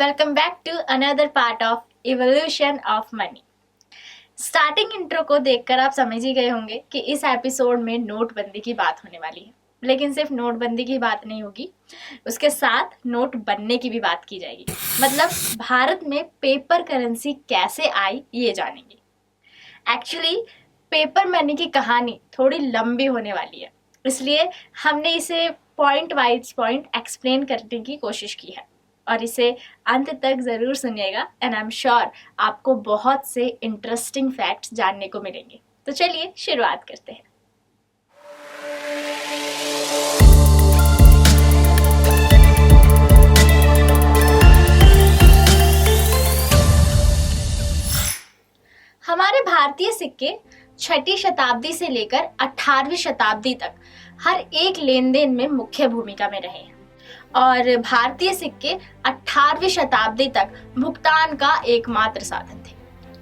Welcome back to another part of Evolution of Money. Starting intro को देखकर आप समझ ही गए होंगे कि इस एपिसोड में नोटबंदी की बात होने वाली है। लेकिन सिर्फ नोटबंदी की बात नहीं होगी, उसके साथ नोट बनने की भी बात की जाएगी। मतलब भारत में पेपर करेंसी कैसे आई ये जानेंगे। एक्चुअली पेपर मनी की कहानी थोड़ी लंबी होने वाली है, इसलिए हमने इसे पॉइंट वाइज पॉइंट एक्सप्लेन करने की कोशिश की है और इसे अंत तक ज़रूर सुनिएगा एंड आई एम श्योर आपको बहुत से इंटरेस्टिंग फैक्ट्स जानने को मिलेंगे। तो चलिए शुरुआत करते हैं। हमारे भारतीय सिक्के 6ठी शताब्दी से लेकर 18वीं शताब्दी तक हर एक लेन देन में मुख्य भूमिका में रहे हैं और भारतीय सिक्के 18वीं शताब्दी तक भुगतान का एकमात्र साधन थे।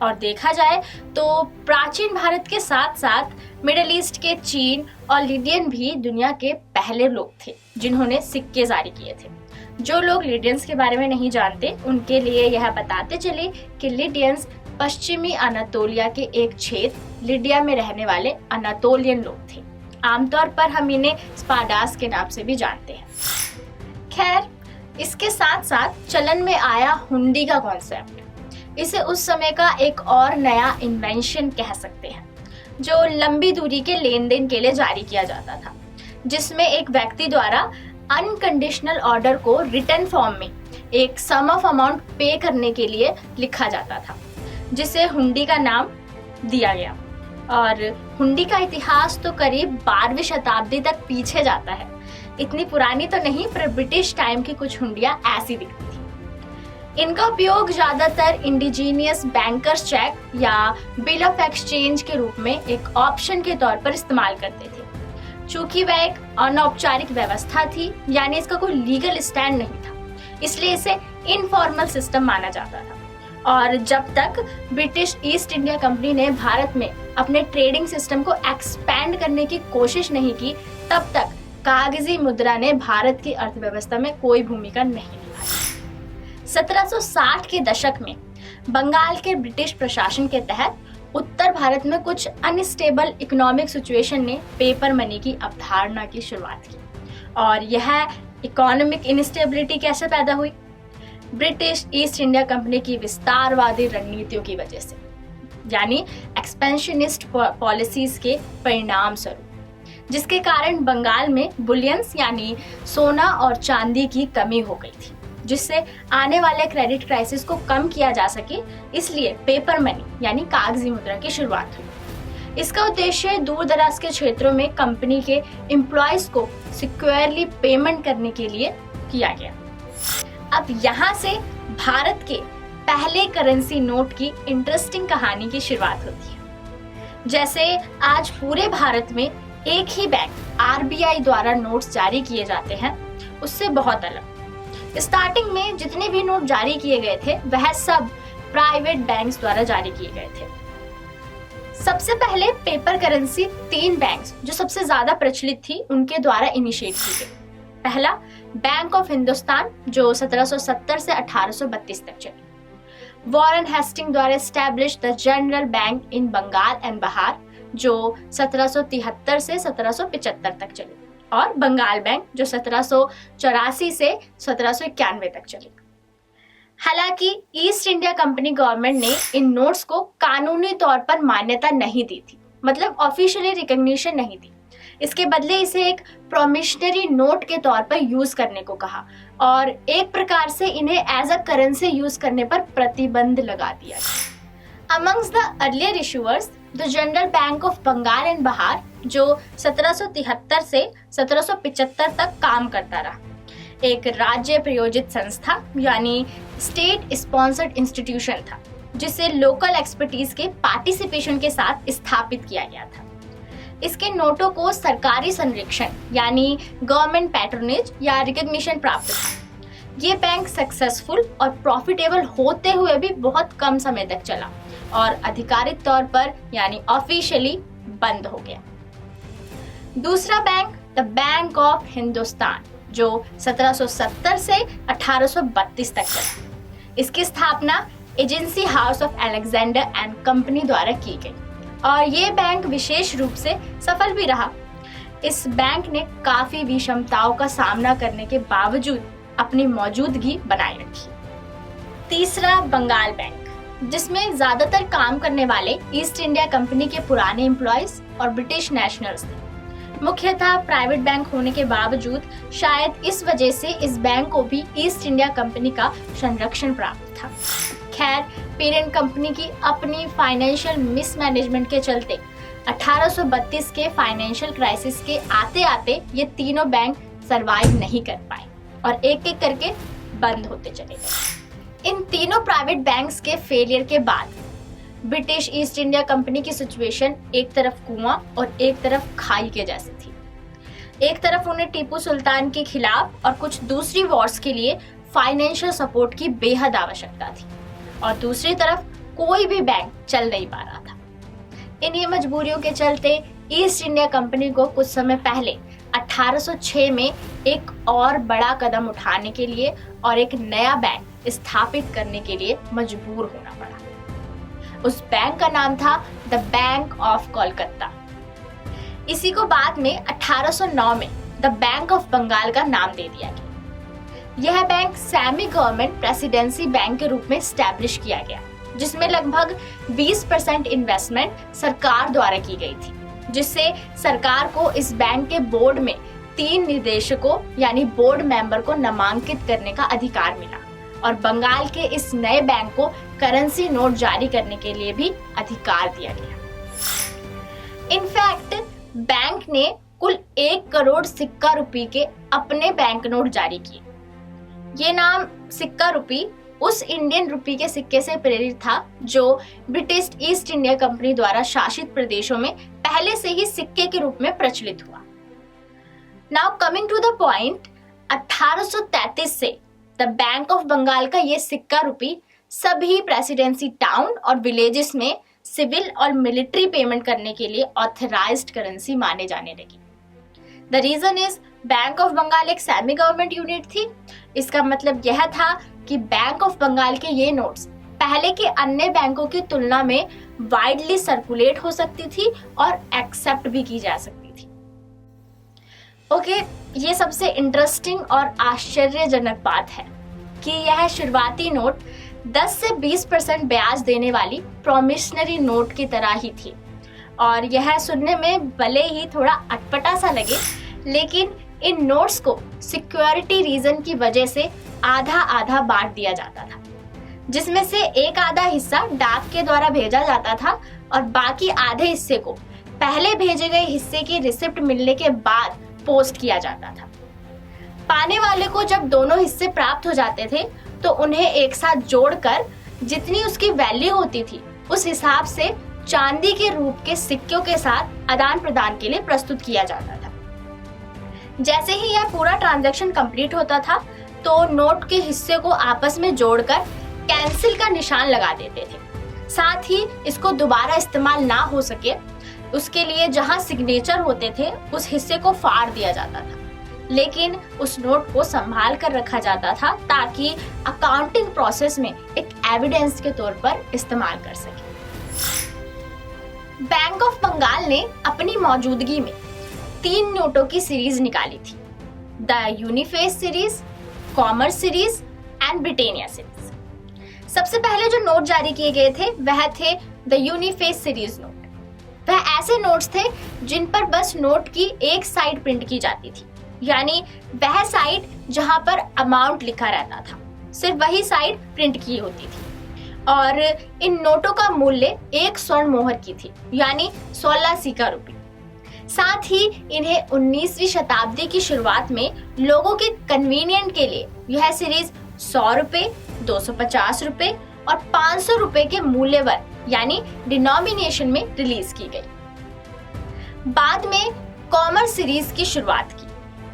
और देखा जाए तो प्राचीन भारत के साथ साथ मिडिल ईस्ट के चीन और लिडियन भी दुनिया के पहले लोग थे जिन्होंने सिक्के जारी किए थे। जो लोग लिडियंस के बारे में नहीं जानते उनके लिए यह बताते चले कि लिडियंस पश्चिमी अनातोलिया के एक क्षेत्र लिडिया में रहने वाले अनातोलियन लोग थे। आमतौर पर हम इन्हें स्पाडास के नाम से भी जानते हैं। खैर, इसके साथ साथ चलन में आया हुंडी का कॉन्सेप्ट। इसे उस समय का एक और नया इन्वेंशन कह सकते हैं जो लंबी दूरी के लेन देन के लिए जारी किया जाता था, जिसमें एक व्यक्ति द्वारा अनकंडीशनल ऑर्डर को रिटर्न फॉर्म में एक सम ऑफ अमाउंट पे करने के लिए लिखा जाता था, जिसे हुंडी का नाम दिया गया। और हुंडी का इतिहास तो करीब 12वीं शताब्दी तक पीछे जाता है। इतनी पुरानी तो नहीं, पर ब्रिटिश टाइम की कुछ हुंडियां ऐसी दिखती थी। इनका उपयोग ज्यादातर इंडिजीनियस बैंकर्स चेक या बिल ऑफ एक्सचेंज के रूप में एक ऑप्शन के तौर पर इस्तेमाल करते थे। चूंकि वह एक अनौपचारिक व्यवस्था थी, यानी इसका कोई लीगल स्टैंड नहीं था, इसलिए इसे इनफॉर्मल सिस्टम माना जाता था। और जब तक ब्रिटिश ईस्ट इंडिया कंपनी ने भारत में अपने ट्रेडिंग सिस्टम को एक्सपैंड करने की कोशिश नहीं की, तब तक कागजी मुद्रा ने भारत की अर्थव्यवस्था में कोई भूमिका नहीं निभाई। 1760 के दशक में बंगाल के ब्रिटिश प्रशासन के तहत उत्तर भारत में कुछ अनस्टेबल इकोनॉमिक सिचुएशन ने पेपर मनी की अवधारणा की शुरुआत की। और यह इकोनॉमिक इनस्टेबिलिटी कैसे पैदा हुई? ब्रिटिश ईस्ट इंडिया कंपनी की विस्तारवादी रणनीतियों की वजह से, यानी एक्सपेंशनिस्ट पॉलिसीज के परिणाम स्वरूप, जिसके कारण बंगाल में बुलियंस यानी सोना और चांदी की कमी हो गई थी, जिससे आने वाले क्रेडिट क्राइसिस को कम किया जा सके। इसलिए पेपर मनी यानी कागजी मुद्रा की शुरुआत हुई। इसका उद्देश्य दूर दराज के क्षेत्रों में कंपनी के एम्प्लॉयज को सिक्योरली पेमेंट करने के लिए किया गया। अब यहाँ से भारत के पहले करेंसी नोट की इंटरेस्टिंग कहानी की शुरुआत होती है। जैसे आज पूरे भारत में एक ही बैंक आरबीआई द्वारा नोट्स जारी किए जाते हैं, उससे बहुत अलग। स्टार्टिंग में जितने भी नोट जारी किए गए थे वह सब प्राइवेट बैंक्स द्वारा जारी किए गए थे। सबसे पहले पेपर करेंसी 3 बैंक्स जो सबसे ज्यादा प्रचलित थी उनके द्वारा इनिशिएट की गई। पहला बैंक ऑफ हिंदुस्तान जो 1770 से 1832 तक चली। वॉरेन हेस्टिंग द्वारा establish the general bank in Bengal and Bihar जो 1773 से 1775 तक चली। और बंगाल बैंक जो 1784 से 1791 तक चली। हालांकि ईस्ट इंडिया कंपनी गवर्नमेंट ने इन नोट्स को कानूनी तौर पर मान्यता नहीं दी थी, मतलब ऑफिशियली रिकॉग्निशन नहीं दी। इसके बदले इसे एक प्रोमिशनरी नोट के तौर पर यूज करने को कहा और एक प्रकार से इन्हें एज अ करेंसी यूज करने पर प्रतिबंध लगा दिया गया। Amongst the earlier issuers the general bank of Bengal and Bihar जो 1773 से 1775 तक काम करता रहा, एक राज्य प्रयोजित संस्था यानी स्टेट स्पॉन्सर्ड इंस्टीट्यूशन था, जिसे लोकल एक्सपर्टीज के पार्टिसिपेशन के साथ स्थापित किया गया था। इसके नोटों को सरकारी संरक्षण यानी गवर्नमेंट पैट्रोनेज या रिकॉग्निशन प्राप्त था। ये बैंक सक्सेसफुल और प्रॉफिटेबल होते हुए भी बहुत कम समय तक चला और आधिकारिक तौर पर यानी ऑफिशियली बंद हो गया। दूसरा bank the bank of Hindustan जो 1770 से 1832 तक चला। इसकी स्थापना agency house of Alexander and company द्वारा की गई और ये बैंक विशेष रूप से सफल भी रहा। इस बैंक ने काफी विषमताओं का सामना करने के बावजूद अपनी मौजूदगी बनाए रखी। तीसरा, बंगाल बैंक, जिसमें ज्यादातर काम करने वाले ईस्ट इंडिया कंपनी के पुराने एम्प्लॉयज और ब्रिटिश नेशनल्स थे। मुख्यतः प्राइवेट बैंक होने के बावजूद शायद इस वजह से इस बैंक को भी ईस्ट इंडिया कंपनी का संरक्षण प्राप्त था। खैर, पेरेंट कंपनी की अपनी फाइनेंशियल मिसमैनेजमेंट के चलते 1832 के फाइनेंशियल क्राइसिस के आते आते ये तीनों बैंक सरवाइव नहीं कर पाए और एक एक करके बंद होते चले गए। इन तीनों प्राइवेट बैंक्स के फेलियर के बाद ब्रिटिश ईस्ट इंडिया कंपनी की सिचुएशन एक तरफ कुआं और एक तरफ खाई के जैसी थी। एक तरफ उन्हें टीपू सुल्तान के खिलाफ और कुछ दूसरी वॉर्स के लिए फाइनेंशियल सपोर्ट की बेहद आवश्यकता थी और दूसरी तरफ कोई भी बैंक चल नहीं पा रहा था। इन्हीं मजबूरियों के चलते ईस्ट इंडिया कंपनी को कुछ समय पहले 1806 में एक और बड़ा कदम उठाने के लिए और एक नया बैंक स्थापित करने के लिए मजबूर होना पड़ा। उस बैंक का नाम था द बैंक ऑफ कोलकाता। इसी को बाद में 1809 में द बैंक ऑफ बंगाल का नाम दे दिया गया। यह bank semi government presidency bank के रूप में स्टैब्लिश किया गया, जिसमें लगभग 20% इन्वेस्टमेंट सरकार द्वारा की गई थी, जिससे सरकार को इस बैंक के बोर्ड में 3 निदेशकों यानी बोर्ड मेंबर को नामांकित करने का अधिकार मिला और बंगाल के इस नए बैंक को करेंसी नोट जारी करने के लिए भी अधिकार दिया गया। इनफैक्ट बैंक ने कुल 1 करोड़ सिक्का रुपये के अपने बैंक नोट जारी किए। ये नाम सिक्का रुपये उस इंडियन रुपये के सिक्के से प्रेरित था जो ब्रिटिश ईस्ट इंडिया कंपनी द्वारा शासित प्रदेशों में पहले से ही सिक्के के रूप में प्रचलित हुआ। Now coming to the point, 1833 से द बैंक ऑफ बंगाल का ये सिक्का रुपये सभी प्रेसिडेंसी टाउन और विलेजेस में सिविल और मिलिट्री पेमेंट करने के लिए ऑथराइज्ड करेंसी माने जाने लगी। The reason is bank of Bengal एक सेमी गवर्नमेंट यूनिट थी। इसका मतलब यह था कि बैंक ऑफ बंगाल के ये नोट्स पहले के अन्य बैंकों की तुलना में वाइडली सर्कुलेट हो सकती थी और एक्सेप्ट भी की जा सकती थी। ओके, ये सबसे इंटरेस्टिंग और आश्चर्यजनक बात है कि यह शुरुआती नोट 10 से 20% ब्याज देने वाली प्रोमिशनरी नोट की तरह ही थी और यह सुनने में भले ही थोड़ा अटपटा सा लगे, लेकिन इन नोट्स को सिक्योरिटी रीजन की वजह से आधा आधा बांट दिया जाता था, जिसमें से एक आधा हिस्सा डाक के द्वारा भेजा जाता था और बाकी आधे हिस्से को पहले भेजे गए हिस्से की रिसिप्ट मिलने के बाद पोस्ट किया जाता था। पाने वाले को जब दोनों हिस्से प्राप्त हो जाते थे तो उन्हें एक साथ जोड़कर जितनी उसकी वैल्यू होती थी उस हिसाब से चांदी के रूप के सिक्कों के साथ आदान प्रदान के लिए प्रस्तुत किया जाता था। जैसे ही यह पूरा ट्रांजैक्शन कंप्लीट होता था तो नोट के हिस्से को आपस में जोड़कर कैंसिल का निशान लगा देते थे। साथ ही इसको दोबारा इस्तेमाल ना हो सके उसके लिए जहां सिग्नेचर होते थे उस हिस्से को फाड़ दिया जाता था, लेकिन उस नोट को संभाल कर रखा जाता था ताकि अकाउंटिंग प्रोसेस में एक एविडेंस के तौर पर इस्तेमाल कर सके। बैंक ऑफ बंगाल ने अपनी मौजूदगी में 3 नोटों की सीरीज निकाली थी, द यूनिफेस series, commerce series and Britannia series. सबसे पहले जो नोट जारी किए गए थे वह थे द यूनिफेस सीरीज नोट। वह ऐसे नोट्स थे जिन पर बस नोट की एक साइड प्रिंट की जाती थी, यानी वह साइड जहां पर अमाउंट लिखा रहता था सिर्फ वही साइड प्रिंट की होती थी और इन नोटों का मूल्य 1 स्वर्ण मोहर की थी, यानी 16 सिक्का रुपये। साथ ही इन्हें 19वीं शताब्दी की शुरुआत में लोगों के कन्वीनियंट के लिए यह सीरीज 100 रुपए, 250 रुपए और 500 रुपए के मूल्यवर यानी डिनोमिनेशन में रिलीज की गई। बाद में कॉमर्स सीरीज की शुरुआत की,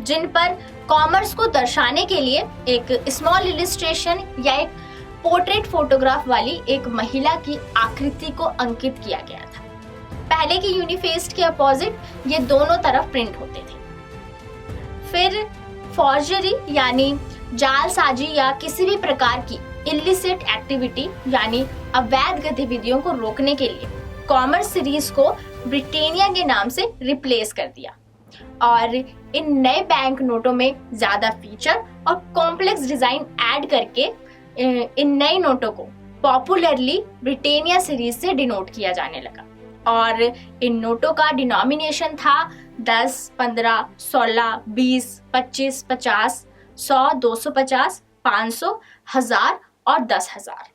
जिन पर कॉमर्स को दर्शाने के लिए एक स्मॉल इलिस्ट्रेशन या एक पोर्ट्रेट फोटोग्राफ वाली एक महिला की आकृति को अंकित किया गया था। पहले की यूनिफेस्ट के अपोजिट ये दोनों तरफ प्रिंट होते थे। फिर फॉर्जरी यानी जालसाजी या किसी भी प्रकार की इलिसिट एक्टिविटी यानी अवैध गतिविधियों को रोकने के लिए कॉमर्स सीरीज को ब्रिटानिया के नाम से रिप्लेस कर दिया और इन नए बैंक नोटों में ज्यादा फीचर और कॉम्प्लेक्स डिजाइन ऐड करके इन नए नोटों को पॉपुलरली ब्रिटानिया सीरीज से डिनोट किया जाने लगा और इन नोटों का डिनोमिनेशन था 10, 15, 16, 20, 25, 50, 100, 250, 500, 1000 और 10,000।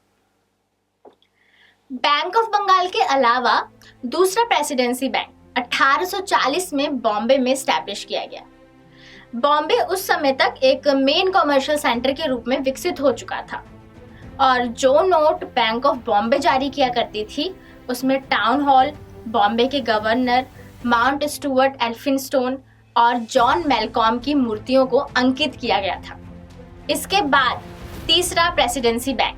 बैंक ऑफ बंगाल के अलावा दूसरा प्रेसिडेंसी बैंक 1840 में बॉम्बे में स्टैब्लिश किया गया। बॉम्बे उस समय तक एक मेन कमर्शियल सेंटर के रूप में विकसित हो चुका था और जो नोट बैंक ऑफ बॉम्बे जारी किया करती थी उसमें टाउन हॉल, बॉम्बे के गवर्नर, माउंट स्टुअर्ट एल्फिंस्टोन और जॉन मेलकॉम की मूर्तियों को अंकित किया गया था। इसके बाद तीसरा presidency bank,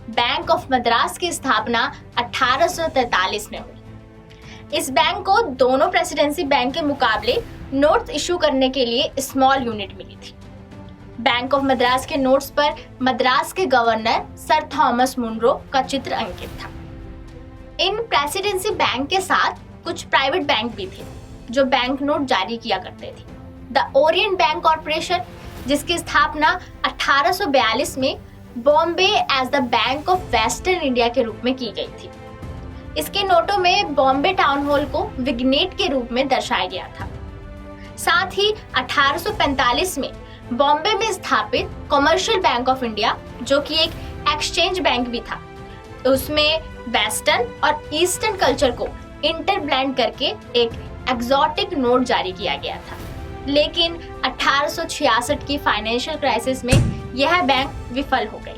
bank of Madras की स्थापना 1843 में हुई। इस बैंक को दोनों प्रेसिडेंसी बैंक के मुकाबले नोट्स इशू करने के लिए स्मॉल यूनिट मिली थी। बैंक ऑफ मद्रास के नोट्स पर मद्रास के गवर्नर सर थॉमस मुनरो का चित्र अंकित था। इन प्रेसिडेंसी बैंक के साथ कुछ प्राइवेट बैंक भी थे जो बैंक नोट जारी किया करते थे। द ओरिएंट बैंक कॉर्पोरेशन, जिसकी स्थापना 1842 में Bombay as the bank of western India के रूप में की गई थी। इसके नोटों में बॉम्बे टाउन हॉल को विग्नेट के रूप में दर्शाया गया था। साथ ही 1845 में बॉम्बे में स्थापित कमर्शियल बैंक ऑफ इंडिया, जो कि एक एक्सचेंज बैंक भी था, उसमें वेस्टर्न और ईस्टर्न कल्चर को इंटरब्लेंड करके एक एक्सोटिक नोट जारी किया गया था। लेकिन 1866 की फाइनेंशियल क्राइसिस में यह बैंक विफल हो गई।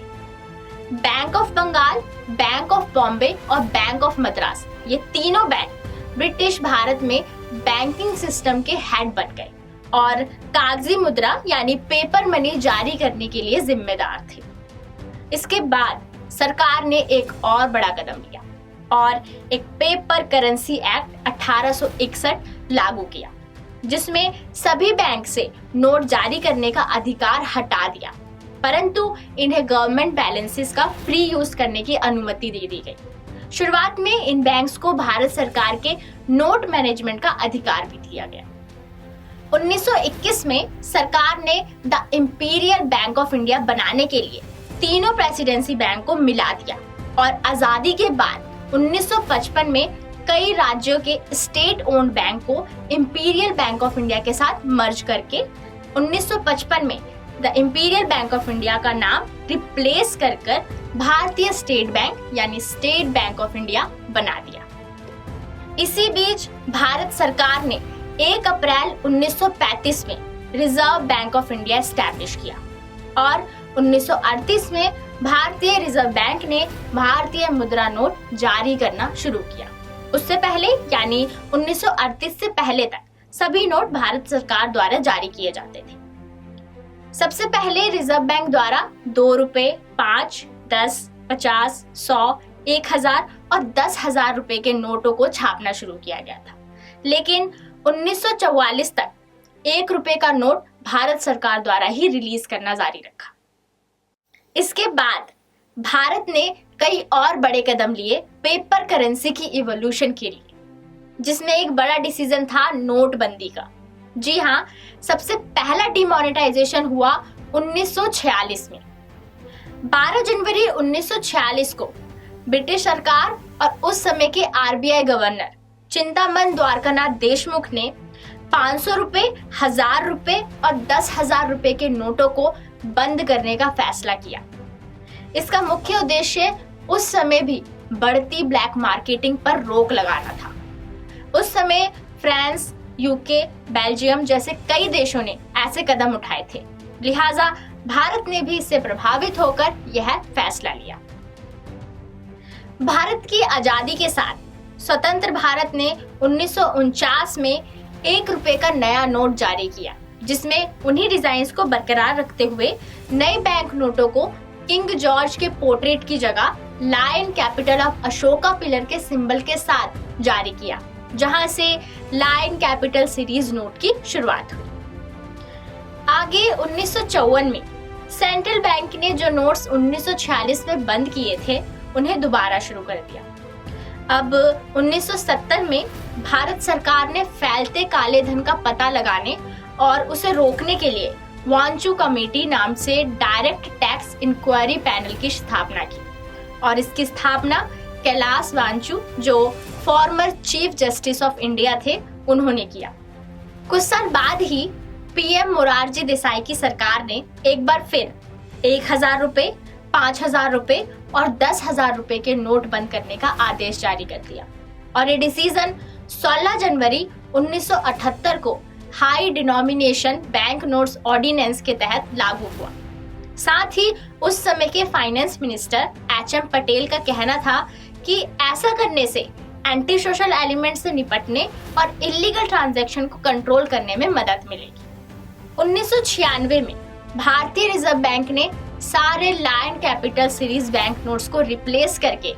Bank of Bengal, bank of Bombay और बैंक ऑफ मद्रास, ये तीनों बैंक ब्रिटिश भारत में बैंकिंग सिस्टम के हेड बन गए और कागजी मुद्रा यानी पेपर मनी जारी करने के लिए जिम्मेदार थे। इसके बाद सरकार ने एक और बड़ा कदम लिया और एक पेपर करेंसी एक्ट 1861 लागू किया, जिसमें सभी बैंक से नोट जारी करने का अधिकार हटा दिया, परंतु इन्हें गवर्नमेंट बैलेंसेस का फ्री यूज करने की अनुमति दे दी गई। शुरुआत में इन बैंक्स को भारत सरकार के नोट मैनेजमेंट का अधिकार भी दिया गया। 1921 में सरकार ने the imperial bank of India बनाने के लिए तीनों प्रेसिडेंसी बैंक को मिला दिया और आजादी के बाद 1955 में कई राज्यों के स्टेट ओन्ड बैंक को इंपीरियल बैंक ऑफ इंडिया के साथ मर्ज करके 1955 में the imperial bank of India का नाम रिप्लेस कर भारतीय स्टेट बैंक यानी स्टेट बैंक ऑफ इंडिया बना दिया। इसी बीच भारत सरकार ने 1 अप्रैल 1935 में reserve bank of India establish किया और 1938 में भारतीय रिजर्व बैंक ने भारतीय मुद्रा नोट जारी करना शुरू किया। उससे पहले यानी 1938 से पहले तक सभी नोट भारत सरकार द्वारा जारी किए जाते थे। सबसे पहले रिजर्व बैंक द्वारा 2 रुपए, 5, 10, 50, 100, 1000 और 10,000 रुपए के नोटों को छापना शुरू किया गया था, लेकिन 1944 तक 1 रुपए का नोट भारत सरकार द्वारा ही रिलीज करना जारी रखा। इसके बाद भारत ने कई और बड़े कदम लिए पेपर करेंसी की इवोल्यूशन के लिए, जिसमें एक बड़ा डिसीजन था नोटबंदी का। जी हाँ, सबसे पहला डिमोनेटाइजेशन हुआ 1946 में। 12 जनवरी 1946 को ब्रिटिश सरकार और उस समय के आरबीआई गवर्नर चिंतामन द्वारकानाथ देशमुख ने 500 रुपए, 1000 रुपए और 10,000 रुपए के नोटों को बंद करने का फैसला किया। इसका मुख्य उद्देश्य उस समय भी बढ़ती ब्लैक मार्केटिंग पर रोक लगाना था। उस समय फ्रांस, यूके, बेल्जियम जैसे कई देशों ने ऐसे कदम उठाए थे, लिहाजा भारत ने भी इससे प्रभावित होकर यह फैसला लिया। भारत की आजादी के साथ स्वतंत्र भारत ने 1949 में 1 रुपए का नया नोट जारी किया, जिसमें उन्हीं डिजाइन्स को बरकरार रखते हुए नए बैंक नोटों को किंग जॉर्ज के पोर्ट्रेट की जगह lion capital of Ashoka pillar के सिंबल के साथ जारी किया, जहां से लायन कैपिटल सीरीज नोट की शुरुआत हुई। आगे 1954 में सेंट्रल बैंक ने जो नोट्स 1946 में बंद किए थे उन्हें दोबारा शुरू कर दिया। अब 1970 में भारत सरकार ने फैलते काले धन का पता लगाने और उसे रोकने के लिए वांचू कमेटी नाम से डायरेक्ट टैक्स इंक्वायरी पैनल की स्थापना की और इसकी स्थापना कैलाश वांचू, जो former chief justice of India थे, उन्होंने किया। कुछ साल बाद ही पीएम मोरारजी देसाई की सरकार ने एक बार फिर 1,000 रुपए, 5,000 रुपए और 10,000 रुपए के नोट बंद करने का आदेश जारी कर दिया और ये डिसीजन 16 जनवरी 1978 को high denomination bank notes ordinance के तहत लागू हुआ। साथ ही उस समय के फाइनेंस मिनिस्टर एचएम पटेल का कहना था कि ऐसा करने से एंटी सोशल एलिमेंट से निपटने और इलीगल ट्रांजैक्शन को कंट्रोल करने में मदद मिलेगी। 1996 में भारतीय रिजर्व बैंक ने सारे land capital series bank notes को रिप्लेस करके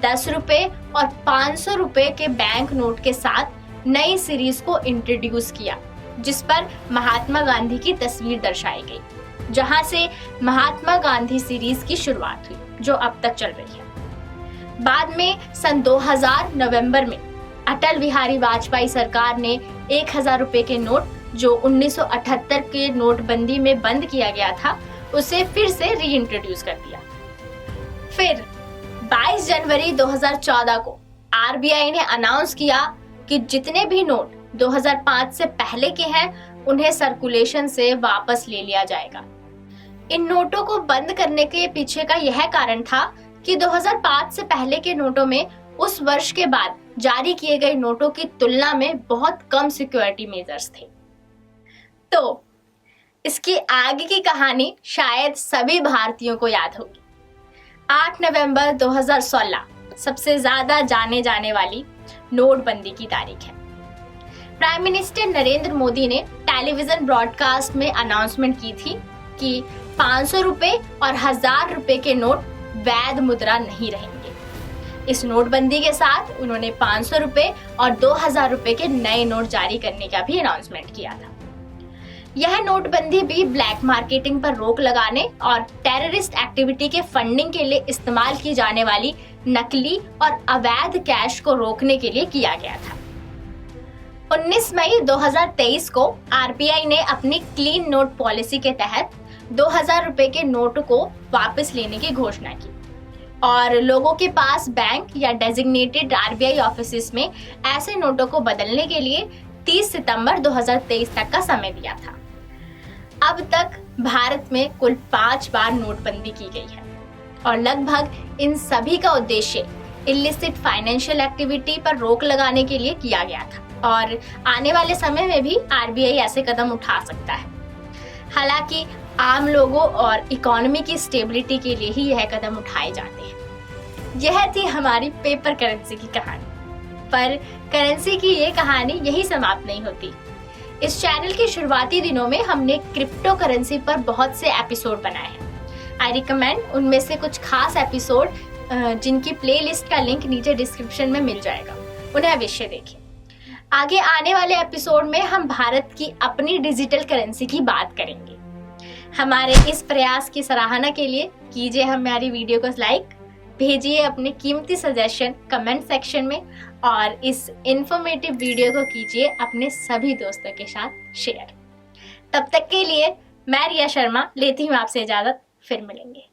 10 रुपए और 500 रुपए के बैंक नोट के साथ नई सीरीज को इंट्रोड्यूस किया, जिस पर महात्मा गांधी की तस्वीर दर्शाई गई, जहां से महात्मा गांधी सीरीज की शुरुआत हुई, जो अब तक चल रही है। बाद में सन 2000 नवंबर में अटल बिहारी वाजपेयी सरकार ने 1,000 रुपए के नोट, जो 1978 के नोटबंदी में बंद किया गया था, उसे फिर से रीइंट्रोड्यूस कर दिया। फिर 22 जनवरी 2014 को आरबीआई ने अनाउंस किया कि जितने भी नोट 2005 से पहले के हैं उन्हें सर्कुलेशन से वापस ले लिया जाएगा। इन नोटों को बंद करने के पीछे का यह कारण था कि 2005 से पहले के नोटों में उस वर्ष के बाद जारी किए गए नोटों की तुलना में बहुत कम सिक्योरिटी मेजर्स थे। तो इसकी आगे की कहानी शायद सभी भारतीयों को याद होगी। 8 नवंबर 2016 सबसे ज्यादा जाने जाने वाली नोटबंदी की तारीख है। प्राइम मिनिस्टर नरेंद्र मोदी ने टेलीविजन ब्रॉडकास्ट में अनाउंसमेंट की थी कि 500 रुपए और 1,000 रुपए के नोट वैध मुद्रा नहीं रहेंगे। इस नोटबंदी के साथ उन्होंने 500 रुपए और 2,000 रुपए के नए नोट जारी करने का भी अनाउंसमेंट किया था। यह नोटबंदी भी ब्लैक मार्केटिंग पर रोक लगाने और टेररिस्ट एक्टिविटी के फंडिंग के लिए इस्तेमाल की जाने वाली नकली और अवैध कैश को रोकने के लिए किया गया था। 19 मई 2023 को आरबीआई ने अपनी क्लीन नोट पॉलिसी के तहत 2,000 रुपए के नोट को वापस लेने की घोषणा की और लोगों के पास बैंक या डेजिग्नेटेड आरबीआई ऑफिस में ऐसे नोटों को बदलने के लिए 30 सितंबर 2023 तक का समय दिया था। अब तक भारत में कुल 5 बार नोटबंदी की गई है और लगभग इन सभी का उद्देश्य इलिसिट फाइनेंशियल एक्टिविटी पर रोक लगाने के लिए किया गया था और आने वाले समय में भी आरबीआई ऐसे कदम उठा सकता है। हालांकि आम लोगों और इकोनॉमी की स्टेबिलिटी के लिए ही यह कदम उठाए जाते हैं। यह थी हमारी पेपर करेंसी की कहानी, पर करेंसी की ये कहानी यही समाप्त नहीं होती। इस चैनल के शुरुआती दिनों में हमने क्रिप्टो करेंसी पर बहुत से एपिसोड बनाए हैं। आई रिकमेंड उनमें से कुछ खास एपिसोड जिनकी प्लेलिस्ट का लिंक नीचे डिस्क्रिप्शन में मिल जाएगा, उन्हें अवश्य देखें। आगे आने वाले एपिसोड में हम भारत की अपनी डिजिटल करेंसी की बात करेंगे। हमारे इस प्रयास की सराहना के लिए कीजिए हमारी वीडियो को लाइक, भेजिए अपने कीमती सजेशन कमेंट सेक्शन में और इस इंफॉर्मेटिव वीडियो को कीजिए अपने सभी दोस्तों के साथ शेयर। तब तक के लिए मैं रिया शर्मा लेती हूँ आपसे इजाजत, फिर मिलेंगे।